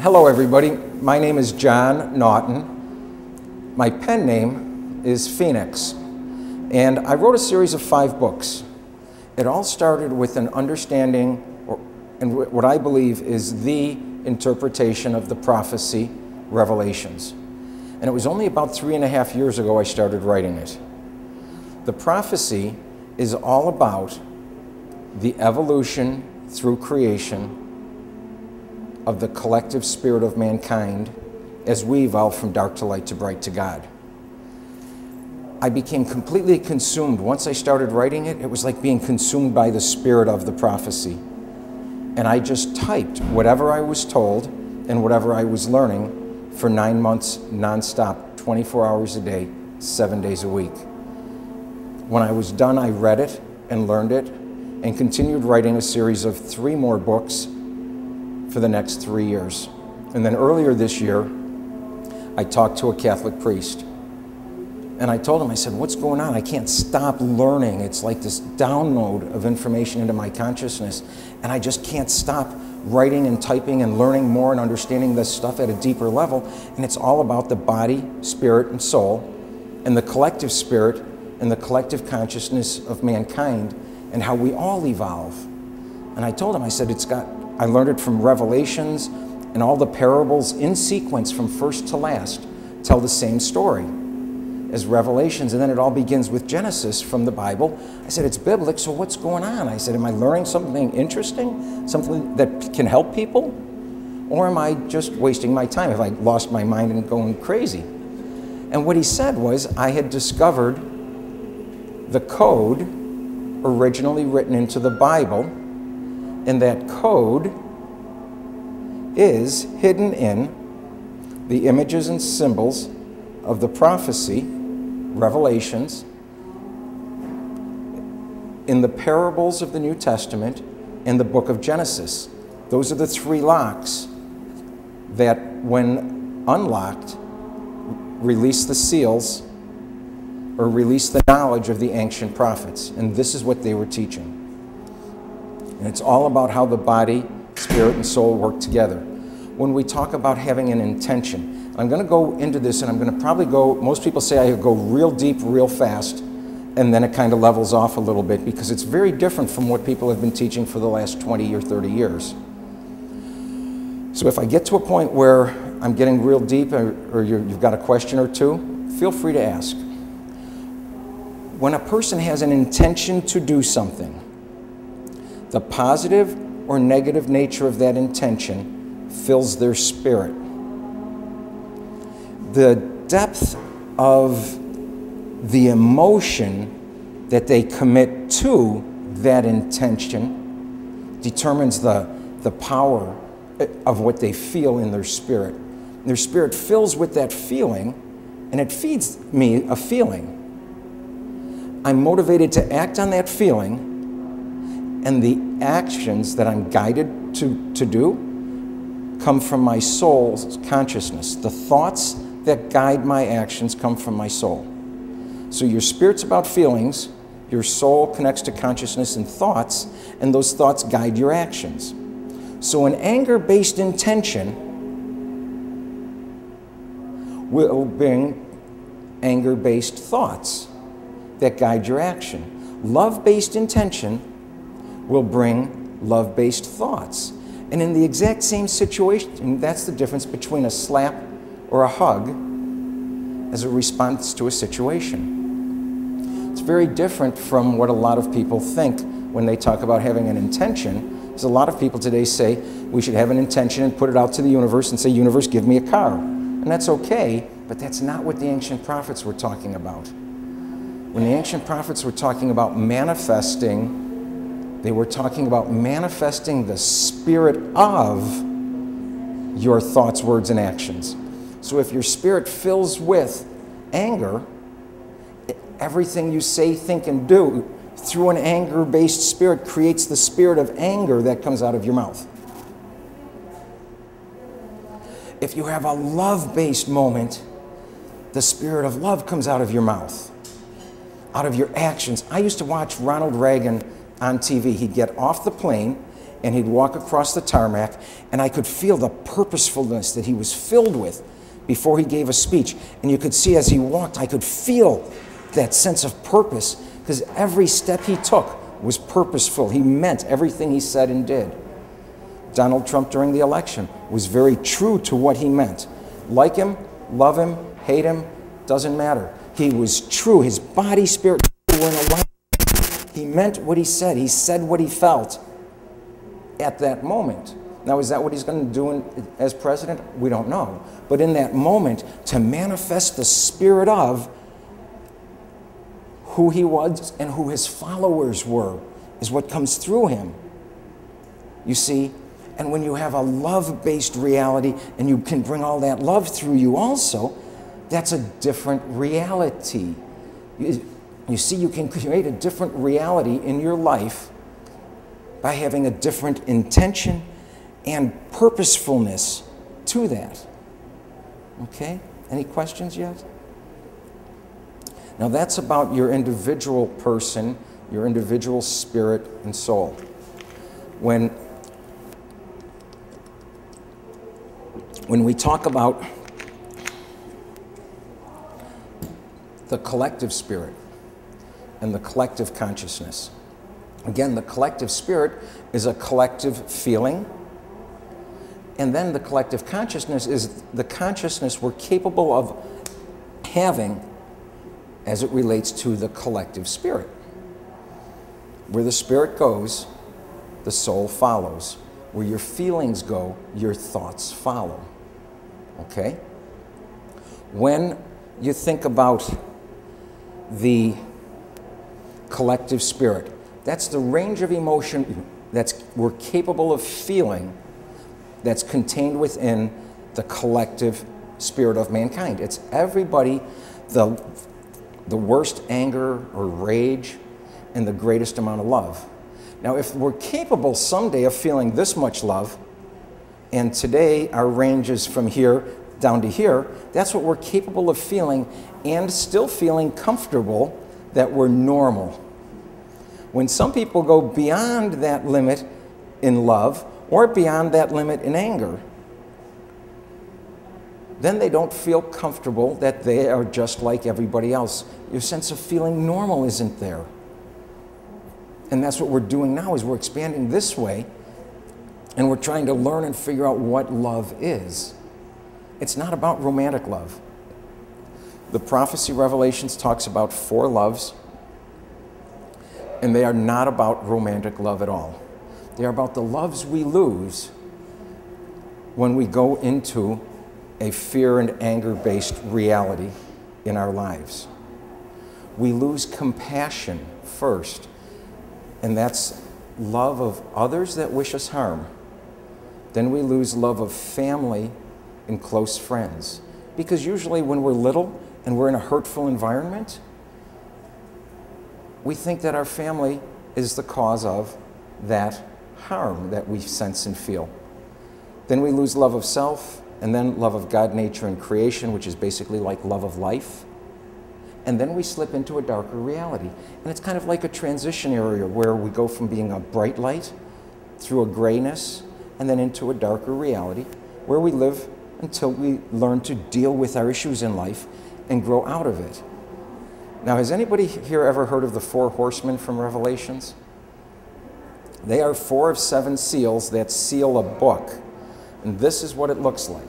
Hello everybody, my name is John Naughton. My pen name is Phoenix, and I wrote a series of 5 books. It all started with an understanding, and what I believe is the interpretation of the prophecy, Revelations. And it was only about 3.5 years ago I started writing it. The prophecy is all about the evolution through creation of the collective spirit of mankind as we evolve from dark to light to bright to God. I became completely consumed. Once I started writing it, it was like being consumed by the spirit of the prophecy. And I just typed whatever I was told and whatever I was learning for 9 months nonstop, 24 hours a day, 7 days a week. When I was done, I read it and learned it and continued writing a series of 3 more books for the next 3 years. And then earlier this year, I talked to a Catholic priest. And I told him, I said, what's going on? I can't stop learning. It's like this download of information into my consciousness. And I just can't stop writing and typing and learning more and understanding this stuff at a deeper level. And it's all about the body, spirit, and soul, and the collective spirit and the collective consciousness of mankind and how we all evolve. And I told him, I said, I learned it from Revelations, and all the parables in sequence from first to last tell the same story as Revelations, and then it all begins with Genesis from the Bible. I said, it's biblical, so what's going on? I said, am I learning something interesting, something that can help people? Or am I just wasting my time? Have I lost my mind and going crazy? And what he said was, I had discovered the code originally written into the Bible, and that code is hidden in the images and symbols of the prophecy, Revelations, in the parables of the New Testament, and the book of Genesis. Those are the 3 locks that, when unlocked, release the seals or release the knowledge of the ancient prophets. And this is what they were teaching. And it's all about how the body, spirit, and soul work together. When we talk about having an intention, I'm going to go into this, and I'm going to probably go, most people say I go real deep, real fast, and then it kind of levels off a little bit, because it's very different from what people have been teaching for the last 20 or 30 years. So if I get to a point where I'm getting real deep, or you've got a question or two, feel free to ask. When a person has an intention to do something, the positive or negative nature of that intention fills their spirit. The depth of the emotion that they commit to that intention determines the power of what they feel in their spirit. Their spirit fills with that feeling, and it feeds me a feeling. I'm motivated to act on that feeling, and the actions that I'm guided to do come from my soul's consciousness. The thoughts that guide my actions come from my soul. So your spirit's about feelings, your soul connects to consciousness and thoughts, and those thoughts guide your actions. So an anger-based intention will bring anger-based thoughts that guide your action. Love-based intention will bring love-based thoughts. And in the exact same situation, that's the difference between a slap or a hug as a response to a situation. It's very different from what a lot of people think when they talk about having an intention. Because a lot of people today say we should have an intention and put it out to the universe and say, universe, give me a car. And that's okay, but that's not what the ancient prophets were talking about. When the ancient prophets were talking about manifesting, they were talking about manifesting the spirit of your thoughts, words, and actions. So if your spirit fills with anger, everything you say, think, and do through an anger-based spirit creates the spirit of anger that comes out of your mouth. If you have a love-based moment, the spirit of love comes out of your mouth, out of your actions. I used to watch Ronald Reagan on TV. He'd get off the plane and he'd walk across the tarmac, and I could feel the purposefulness that he was filled with before he gave a speech. And you could see as he walked, I could feel that sense of purpose, because every step he took was purposeful. He meant everything he said and did. Donald Trump during the election was very true to what he meant. Like him, love him, hate him, doesn't matter. He was true. His body, spirit, were in alignment. He meant what he said. He said what he felt at that moment. Now, is that what he's going to do as president? We don't know. But in that moment, to manifest the spirit of who he was and who his followers were is what comes through him. You see? And when you have a love-based reality and you can bring all that love through you also, that's a different reality. You see, you can create a different reality in your life by having a different intention and purposefulness to that. Okay? Any questions yet? Now that's about your individual person, your individual spirit and soul. When we talk about the collective spirit and the collective consciousness, again, the collective spirit is a collective feeling, and then the collective consciousness is the consciousness we're capable of having as it relates to the collective spirit. Where the spirit goes, the soul follows. Where your feelings go, your thoughts follow. Okay? When you think about the collective spirit, that's the range of emotion we're capable of feeling that's contained within the collective spirit of mankind. It's everybody, the worst anger or rage and the greatest amount of love. Now, if we're capable someday of feeling this much love, and today our range is from here down to here, that's what we're capable of feeling and still feeling comfortable that we're normal. When some people go beyond that limit in love or beyond that limit in anger, then they don't feel comfortable that they are just like everybody else. Your sense of feeling normal isn't there. And that's what we're doing now, is we're expanding this way, and we're trying to learn and figure out what love is. It's not about romantic love. The Prophecy Revelations talks about 4 loves, and they are not about romantic love at all. They are about the loves we lose when we go into a fear and anger-based reality in our lives. We lose compassion first, and that's love of others that wish us harm. Then we lose love of family and close friends. Because usually when we're little and we're in a hurtful environment, we think that our family is the cause of that harm that we sense and feel. Then we lose love of self, and then love of God, nature, and creation, which is basically like love of life. And then we slip into a darker reality. And it's kind of like a transition area where we go from being a bright light through a grayness and then into a darker reality where we live until we learn to deal with our issues in life and grow out of it. Now, has anybody here ever heard of the 4 horsemen from Revelations? They are 4 of 7 seals that seal a book. And this is what it looks like.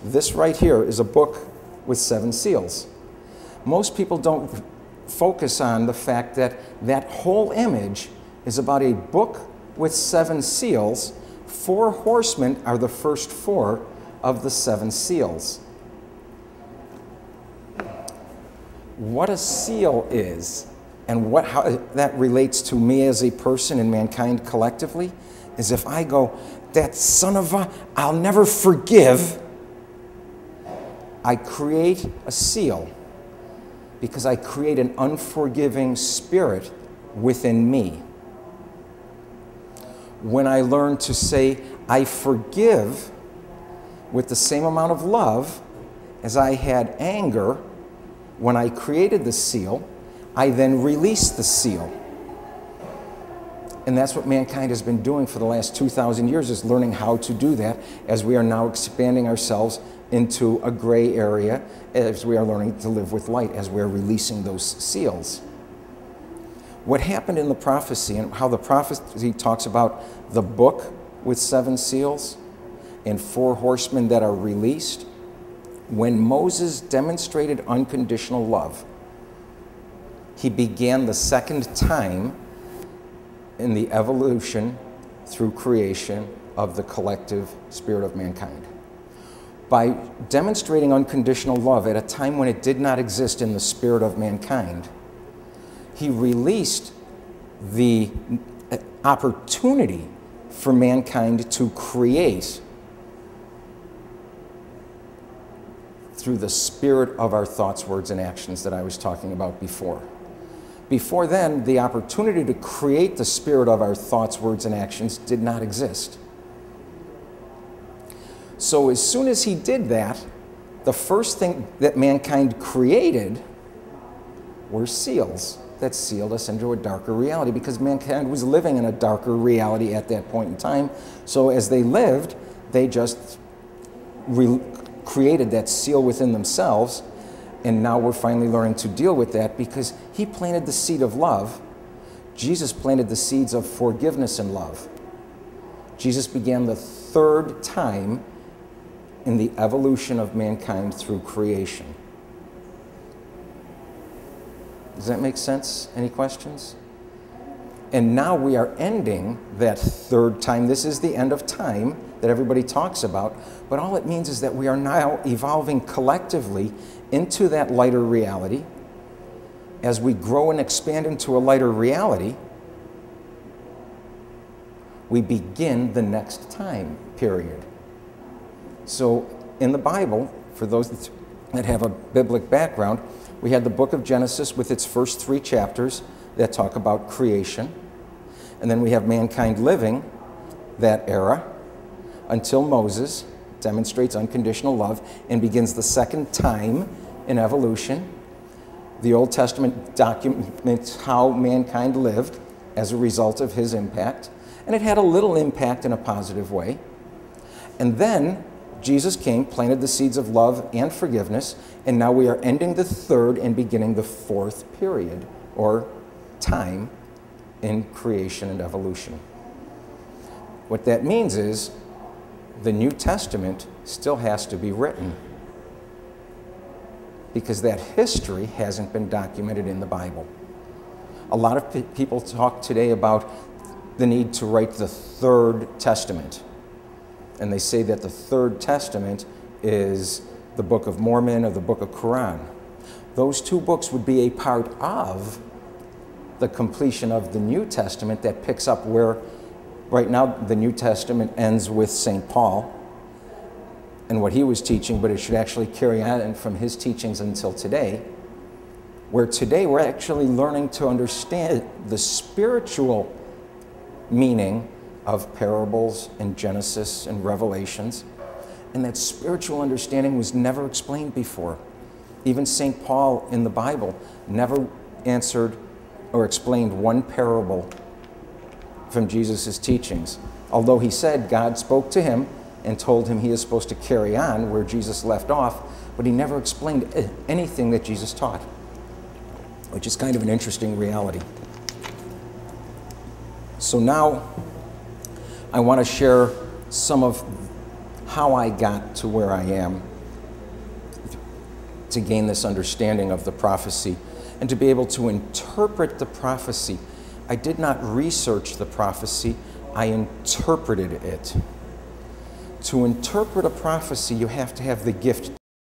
This right here is a book with 7 seals. Most people don't focus on the fact that that whole image is about a book with 7 seals. 4 horsemen are the first 4 of the 7 seals. What a seal is, and how that relates to me as a person and mankind collectively, is if I go, that son of a, I'll never forgive, I create a seal because I create an unforgiving spirit within me. When I learn to say, I forgive with the same amount of love as I had anger when I created the seal, I then release the seal. And that's what mankind has been doing for the last 2,000 years, is learning how to do that, as we are now expanding ourselves into a gray area, as we are learning to live with light, as we are releasing those seals. What happened in the prophecy, and how the prophecy talks about the book with 7 seals and 4 horsemen that are released, when Moses demonstrated unconditional love, he began the second time in the evolution through creation of the collective spirit of mankind. By demonstrating unconditional love at a time when it did not exist in the spirit of mankind, he released the opportunity for mankind to create through the spirit of our thoughts, words, and actions that I was talking about before. Before then, the opportunity to create the spirit of our thoughts, words, and actions did not exist. So as soon as he did that, the first thing that mankind created were seals that sealed us into a darker reality, because mankind was living in a darker reality at that point in time. So as they lived, they just created that seal within themselves, and now we're finally learning to deal with that, because he planted the seed of love. Jesus planted the seeds of forgiveness and love. Jesus began the third time in the evolution of mankind through creation. Does that make sense? Any questions? And now we are ending that third time. This is the end of time that everybody talks about, but all it means is that we are now evolving collectively into that lighter reality. As we grow and expand into a lighter reality, we begin the next time period. So in the Bible, for those that have a biblical background, we had the book of Genesis with its first 3 chapters that talk about creation. And then we have mankind living that era until Moses demonstrates unconditional love and begins the second time in evolution. The Old Testament documents how mankind lived as a result of his impact, and it had a little impact in a positive way. And then Jesus came, planted the seeds of love and forgiveness, and now we are ending the third and beginning the fourth period, or time, in creation and evolution. What that means is the New Testament still has to be written, because that history hasn't been documented in the Bible. A lot of people talk today about the need to write the Third Testament. And they say that the Third Testament is the Book of Mormon or the Book of Quran. Those 2 books would be a part of the completion of the New Testament that picks up where, right now, the New Testament ends with St. Paul and what he was teaching, but it should actually carry on from his teachings until today, where today we're actually learning to understand the spiritual meaning of parables and Genesis and Revelations. And that spiritual understanding was never explained before. Even St. Paul in the Bible never answered or explained one parable from Jesus' teachings. Although he said God spoke to him and told him he is supposed to carry on where Jesus left off, but he never explained anything that Jesus taught, which is kind of an interesting reality. So now I want to share some of how I got to where I am to gain this understanding of the prophecy and to be able to interpret the prophecy. I did not research the prophecy, I interpreted it. To interpret a prophecy, you have to have the gift